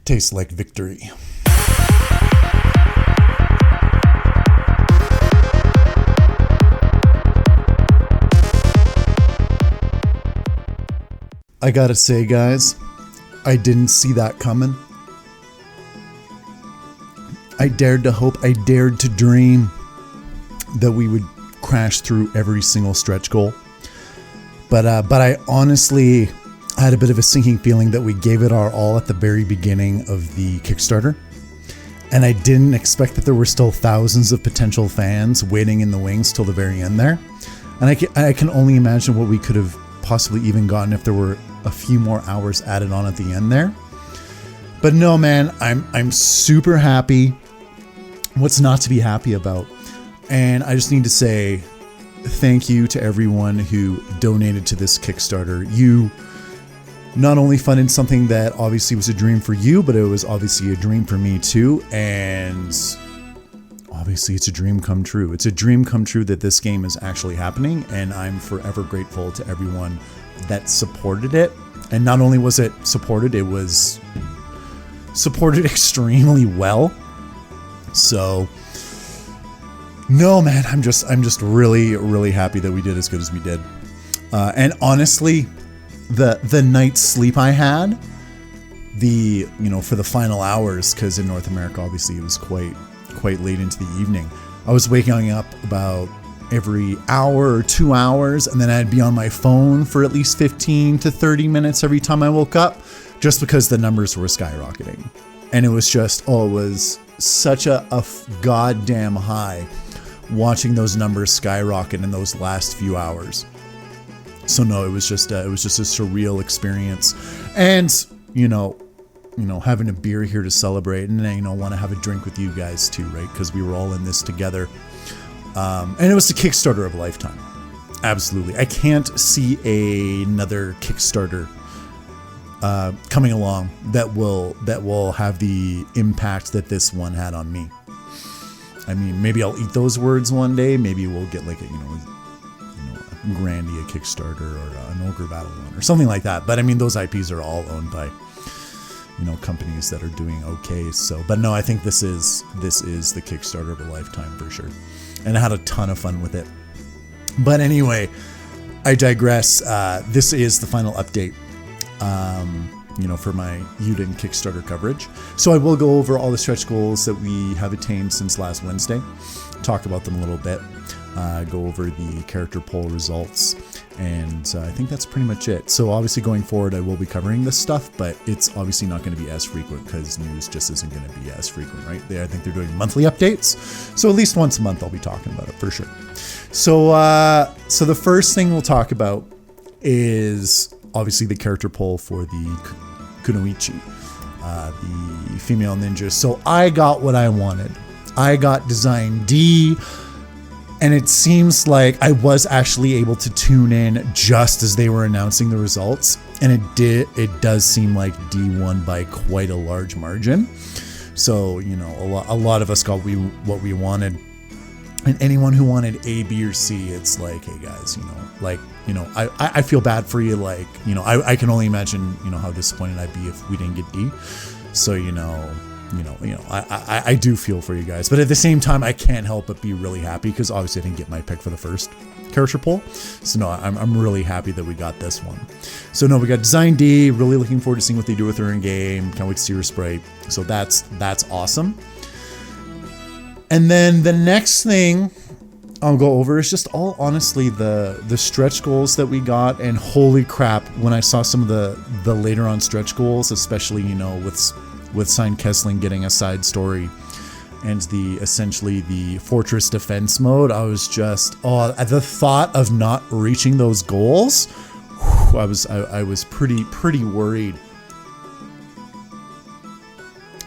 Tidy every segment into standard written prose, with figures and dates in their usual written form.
tastes like victory. I gotta say, guys, I didn't see that coming. I dared to hope, I dared to dream that we would crash through every single stretch goal. But I honestly had a bit of a sinking feeling that we gave it our all at the very beginning of the Kickstarter. And I didn't expect that there were still thousands of potential fans waiting in the wings till the very end there. And I can only imagine what we could have possibly even gotten if there were a few more hours added on at the end there. But no, man, I'm super happy. What's not to be happy about? And I just need to say thank you to everyone who donated to this Kickstarter. You not only funded something that obviously was a dream for you, but it was obviously a dream for me too. And obviously it's a dream come true. It's a dream come true that this game is actually happening. And I'm forever grateful to everyone that supported it. And not only was it supported, it was supported extremely well. So no, man, I'm just really, really happy that we did as good as we did. And honestly, the night's sleep I had, for the final hours, because in North America, obviously it was quite late into the evening. I was waking up about every hour or 2 hours, and then I'd be on my phone for at least 15 to 30 minutes every time I woke up, just because the numbers were skyrocketing. And it was just, it was such a goddamn high watching those numbers skyrocket in those last few hours. So no, it was just a surreal experience. And, having a beer here to celebrate, and, want to have a drink with you guys too, right? Because we were all in this together. And it was the Kickstarter of a lifetime. Absolutely. I can't see another Kickstarter coming along that will have the impact that this one had on me. I mean, maybe I'll eat those words one day. Maybe we'll get like a Grandia Kickstarter or an Ogre Battle one or something like that. But I mean, those IPs are all owned by, companies that are doing okay. So, but no, I think this is the Kickstarter of a lifetime for sure. And I had a ton of fun with it. But anyway, I digress. This is the final update, for my Eiyuden Kickstarter coverage. So I will go over all the stretch goals that we have attained since last Wednesday, talk about them a little bit, go over the character poll results, and I think that's pretty much it. So obviously going forward, I will be covering this stuff, but it's obviously not going to be as frequent because news just isn't going to be as frequent, right? I think they're doing monthly updates. So at least once a month, I'll be talking about it for sure. So the first thing we'll talk about is obviously the character poll for the Kunoichi, the female ninja. So I got what I wanted. I got Design D, and it seems like I was actually able to tune in just as they were announcing the results, and it does seem like D won by quite a large margin. So, a lot of us got what we wanted. And anyone who wanted A, B, or C, it's like, hey guys, I feel bad for you. I can only imagine, how disappointed I'd be if we didn't get D. So, I do feel for you guys, but at the same time, I can't help but be really happy because obviously I didn't get my pick for the first character poll. So no, I'm really happy that we got this one. So no, we got Design D, really looking forward to seeing what they do with her in game. Can't wait to see her sprite. So that's awesome. And then the next thing I'll go over is just all honestly the stretch goals that we got. And holy crap, when I saw some of the later on stretch goals, especially, with Sein Kessling getting a side story and essentially the fortress defense mode, I was just, at the thought of not reaching those goals, I was pretty worried.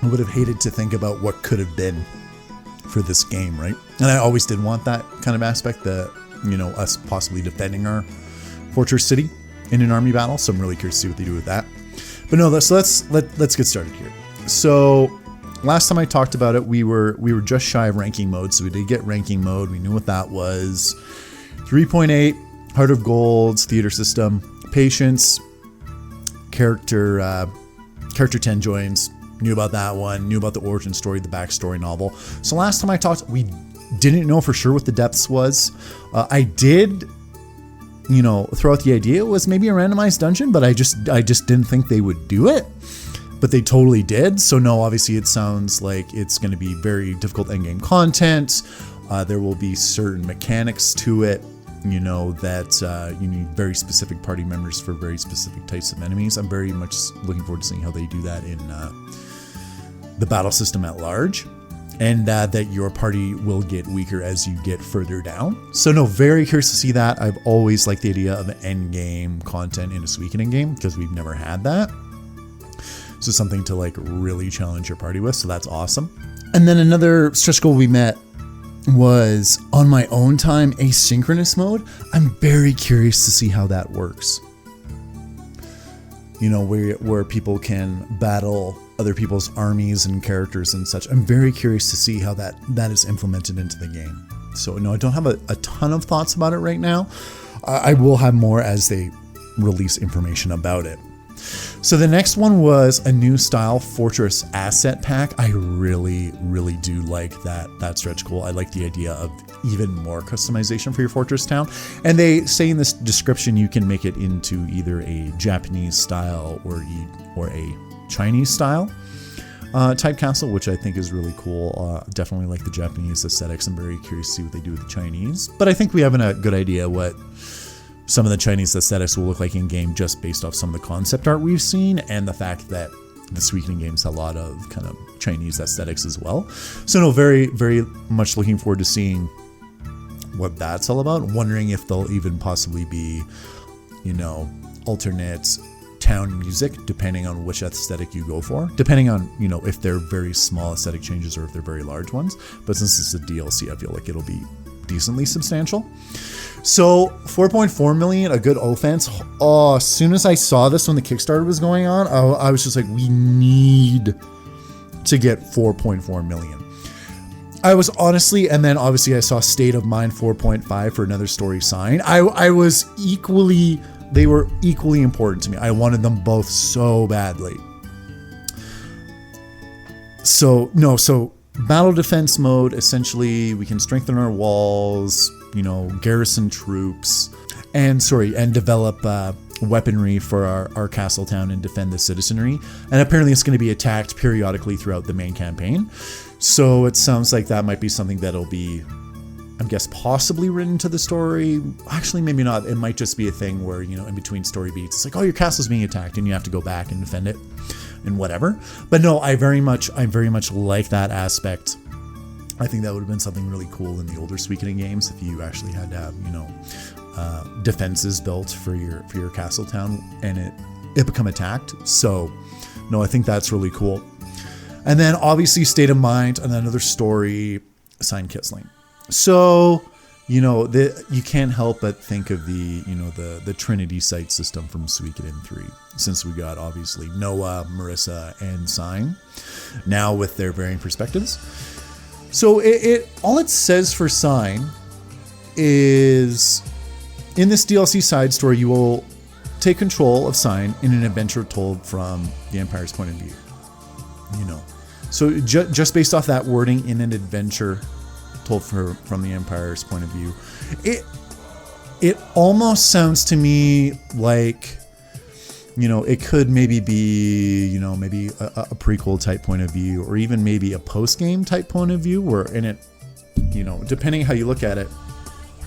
I would have hated to think about what could have been for this game, right? And I always did want that kind of aspect, us possibly defending our fortress city in an army battle. So I'm really curious to see what they do with that. But no, let's get started here. So last time I talked about it, we were just shy of ranking mode. So we did get ranking mode. We knew what that was. 3.8, Heart of Gold's theater system, patience, character 10 joins, Knew about that one, knew about the origin story, the backstory novel. So last time I talked, we didn't know for sure what the depths was. I did, throw out the idea it was maybe a randomized dungeon, but I just didn't think they would do it. But they totally did. So no, obviously it sounds like it's going to be very difficult endgame content. There will be certain mechanics to it, that you need very specific party members for very specific types of enemies. I'm very much looking forward to seeing how they do that in the battle system at large, and that your party will get weaker as you get further down. So no, very curious to see that. I've always liked the idea of end game content in a Suikoden game because we've never had that. So something to like really challenge your party with. So that's awesome. And then another stretch goal we met was on my own time asynchronous mode. I'm very curious to see how that works. Where people can battle other people's armies and characters and such. I'm very curious to see how that is implemented into the game. So no, I don't have a ton of thoughts about it right now. I will have more as they release information about it. So the next one was a new style Fortress asset pack. I really, really do like that stretch goal. I like the idea of even more customization for your fortress town. And they say in this description you can make it into either a Japanese style or a Chinese style type castle, which I think is really cool. Definitely like the Japanese aesthetics. I'm very curious to see what they do with the Chinese. But I think we have a good idea what some of the Chinese aesthetics will look like in game just based off some of the concept art we've seen and the fact that the Suikoden games have a lot of kind of Chinese aesthetics as well. So no, very, very much looking forward to seeing what that's all about. Wondering if there'll even possibly be, alternate town music depending on which aesthetic you go for, depending on, if they're very small aesthetic changes or if they're very large ones. But since it's a DLC, I feel like it'll be decently substantial. So 4.4 million, a good offense. Oh, as soon as I saw this when the Kickstarter was going on, I was just like, we need to get 4.4 million. I was honestly, and then obviously I saw State of Mind 4.5 for another story sign. They were equally important to me. I wanted them both so badly. So battle defense mode, essentially we can strengthen our walls, garrison troops, and develop weaponry for our castle town and defend the citizenry. And apparently it's going to be attacked periodically throughout the main campaign. So it sounds like that might be something that'll be, I guess, possibly written to the story. Actually, maybe not. It might just be a thing where, in between story beats, it's like, oh, your castle's being attacked and you have to go back and defend it and whatever. But no, I very much like that aspect. I think that would have been something really cool in the older Suikoden games if you actually had to have, defenses built for your castle town and it become attacked. So no, I think that's really cool. And then obviously State of Mind and another story, Sign Kisling. So, you can't help but think of the Trinity site system from Suikoden 3, since we got obviously Noah, Marissa, and Sign now with their varying perspectives. So all it says for Sign is in this DLC side story, you will take control of Sign in an adventure told from the Empire's point of view. So just based off that wording, in an adventure told from the Empire's point of view, it almost sounds to me like, it could maybe be, maybe a prequel type point of view, or even maybe a post-game type point of view, where in it, depending how you look at it,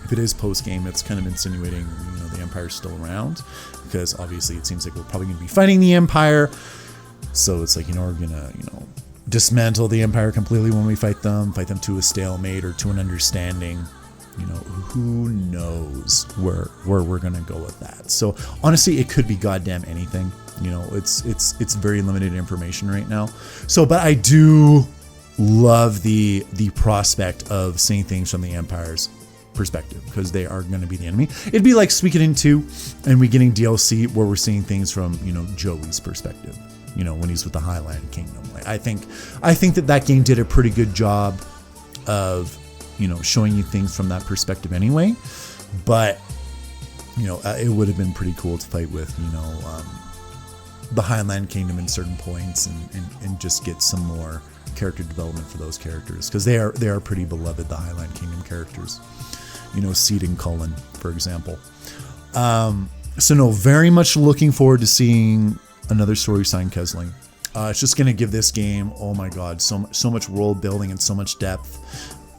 if it is post-game, it's kind of insinuating, the Empire's still around, because obviously it seems like we're probably going to be fighting the Empire. So it's like, we're going to, dismantle the Empire completely when we fight them to a stalemate or to an understanding. Who knows where we're gonna go with that. So honestly, it could be goddamn anything. It's very limited information right now. So, but I do love the prospect of seeing things from the Empire's perspective, because they are going to be the enemy. It'd be like Suikoden 2 and we getting DLC where we're seeing things from Joey's perspective. When he's with the Highland Kingdom. I think that game did a pretty good job of, showing you things from that perspective anyway. But, it would have been pretty cool to fight with, the Highland Kingdom in certain points and just get some more character development for those characters, because they are pretty beloved, the Highland Kingdom characters. Seed and Cullen, for example. So no, very much looking forward to seeing another story signed Kesling. It's just going to give this game, oh my god, so much world building and so much depth,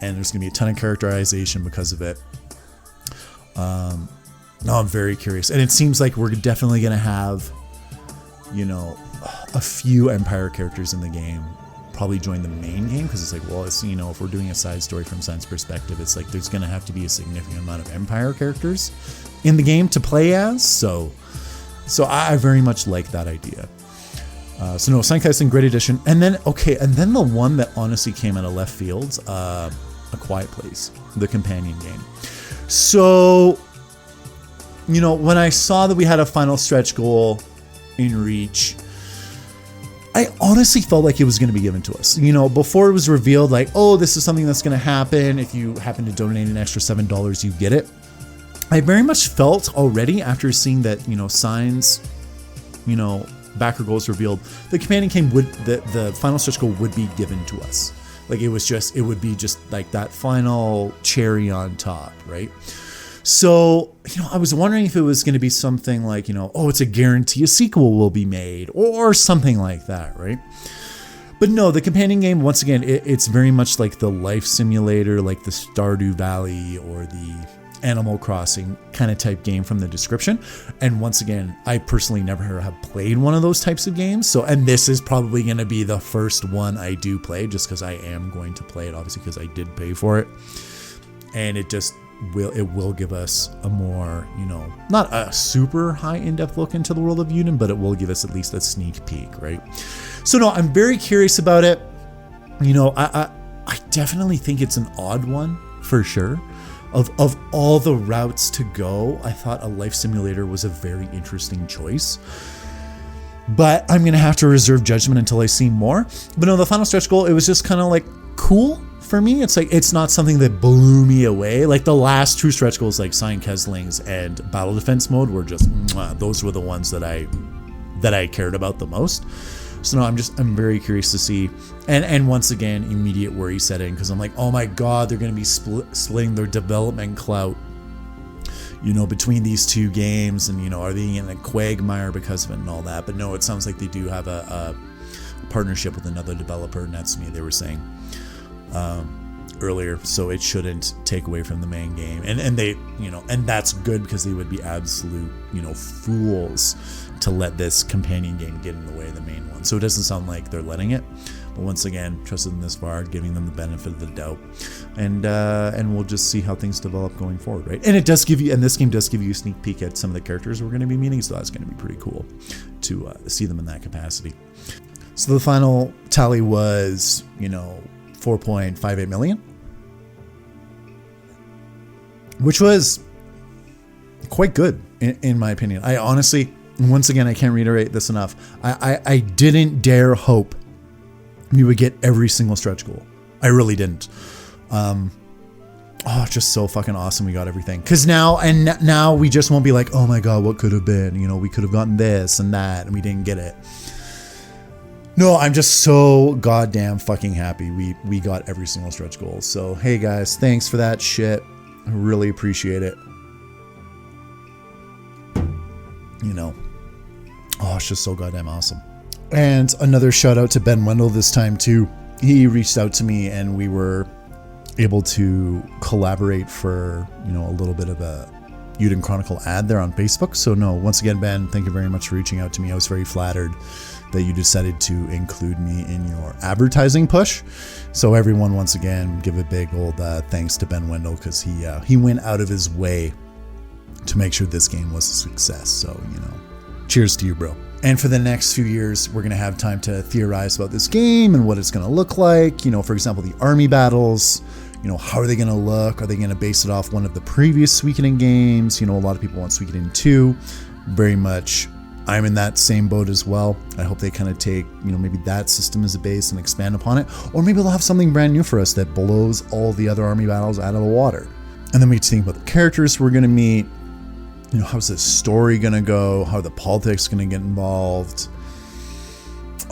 and there's going to be a ton of characterization because of it. No, I'm very curious, and it seems like we're definitely going to have, a few Empire characters in the game probably join the main game, because it's like, well, it's, if we're doing a side story from Sign's perspective, it's like there's going to have to be a significant amount of Empire characters in the game to play as. So I very much like that idea. So no, Sign Kesling, great addition. And then the one that honestly came out of left field, A Quiet Place, the companion game. So, when I saw that we had a final stretch goal in Reach, I honestly felt like it was going to be given to us. Before it was revealed, like, oh, this is something that's going to happen. If you happen to donate an extra $7, you get it. I very much felt already after seeing that, Sign's, backer goals revealed, the companion game the final stretch goal would be given to us. Like, it would be just like that final cherry on top, right? So, I was wondering if it was going to be something like, oh, it's a guarantee a sequel will be made or something like that, right? But no, the companion game, once again, it's very much like the life simulator, like the Stardew Valley or the Animal Crossing kind of type game from the description. And once again, I personally never have played one of those types of games. And this is probably going to be the first one I do play, just because I am going to play it, obviously, because I did pay for it. And it will give us a more, not a super high in-depth look into the world of Eiyuden, but it will give us at least a sneak peek, right? So no, I'm very curious about it. I definitely think it's an odd one for sure. Of all the routes to go, I thought a life simulator was a very interesting choice. But I'm going to have to reserve judgment until I see more. But no, the final stretch goal, it was just kind of like cool for me. It's like, it's not something that blew me away. Like the last two stretch goals, like Sign Kesling's and Battle Defense Mode, were just, those were the ones that I cared about the most. So no, I'm very curious to see. And once again, immediate worry set in, because I'm like, oh my god, they're going to be splitting their development clout, between these two games, and are they in a quagmire because of it and all that? But no, it sounds like they do have a partnership with another developer, Natsume, they were saying earlier, so it shouldn't take away from the main game. And they, and that's good, because they would be absolute, fools to let this companion game get in the way of the main one. So it doesn't sound like they're letting it. But once again, trusted them this far, giving them the benefit of the doubt, and we'll just see how things develop going forward, right? And it does give you, and this game does give you a sneak peek at some of the characters we're going to be meeting, so that's going to be pretty cool to see them in that capacity. So the final tally was, 4.58 million, which was quite good in my opinion. I honestly, once again, I can't reiterate this enough. I didn't dare hope we would get every single stretch goal. I really didn't. Just so fucking awesome we got everything. Because now we just won't be like, oh my god, what could have been? We could have gotten this and that, and we didn't get it. No, I'm just so goddamn fucking happy we got every single stretch goal. So hey guys, thanks for that shit. I really appreciate it. It's just so goddamn awesome. And another shout out to Ben Wendell this time too. He reached out to me and we were able to collaborate for, a little bit of a Eiyuden Chronicle ad there on Facebook. So no, once again, Ben, thank you very much for reaching out to me. I was very flattered that you decided to include me in your advertising push. So everyone, once again, give a big old thanks to Ben Wendell, because he went out of his way to make sure this game was a success. So, cheers to you, bro. And for the next few years, we're going to have time to theorize about this game and what it's going to look like. For example, the army battles, how are they going to look? Are they going to base it off one of the previous Suikoden games? A lot of people want Suikoden 2. Very much, I'm in that same boat as well. I hope they kind of take, maybe that system as a base and expand upon it. Or maybe they'll have something brand new for us that blows all the other army battles out of the water. And then we get to think about the characters we're going to meet. How's the story going to go? How are the politics going to get involved?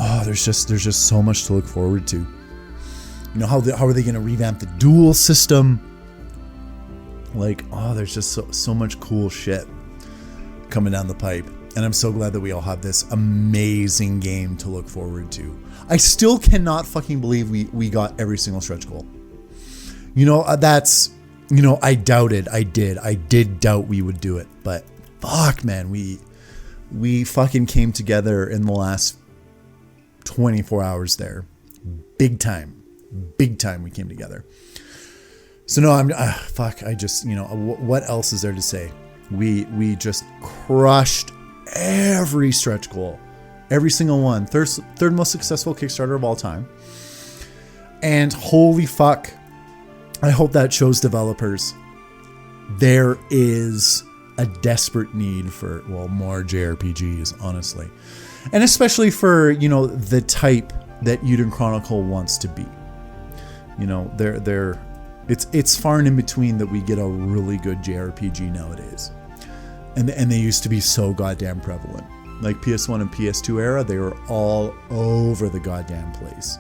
oh, there's just so much to look forward to. You know, how are they going to revamp the duel system? Like, oh, there's just so much cool shit coming down the pipe. And I'm so glad that we all have this amazing game to look forward to. I still cannot fucking believe we got every single stretch goal. You know, that's, you know, I did doubt we would do it, but fuck, man, we fucking came together in the last 24 hours there. Big time we came together. So no, I just, you know, what else is there to say? We just crushed every stretch goal, every single one. Third most successful Kickstarter of all time. And holy fuck, I hope that shows developers there is a desperate need for, well, more JRPGs, honestly. And especially for, you know, the type that Eiyuden Chronicle wants to be. You know, it's far and in between that we get a really good JRPG nowadays. And they used to be so goddamn prevalent. Like PS1 and PS2 era, they were all over the goddamn place.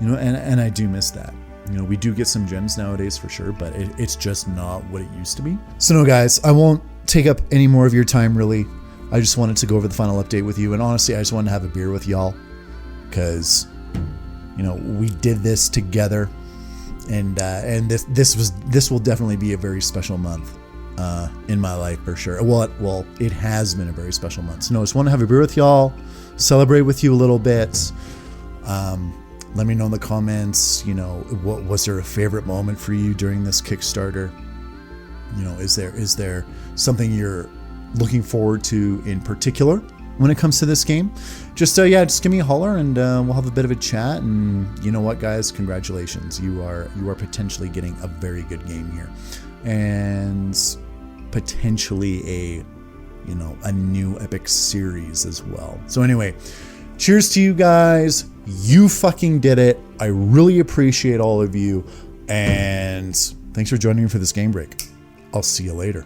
You know, and I do miss that. You know, we do get some gems nowadays for sure, but it's just not what it used to be. So no, guys, I won't take up any more of your time, really. I just wanted to go over the final update with you. And honestly, I just wanted to have a beer with y'all. Because, you know, we did this together. And this will definitely be a very special month in my life for sure. Well, it has been a very special month. So no, I just want to have a beer with y'all, celebrate with you a little bit. Let me know in the comments, you know, what was there a favorite moment for you during this Kickstarter? You know, is there something you're looking forward to in particular when it comes to this game? Just give me a holler and we'll have a bit of a chat. And you know what, guys, congratulations. You are potentially getting a very good game here, and potentially a new epic series as well. So anyway, cheers to you guys. You fucking did it. I really appreciate all of you. And thanks for joining me for this game break. I'll see you later.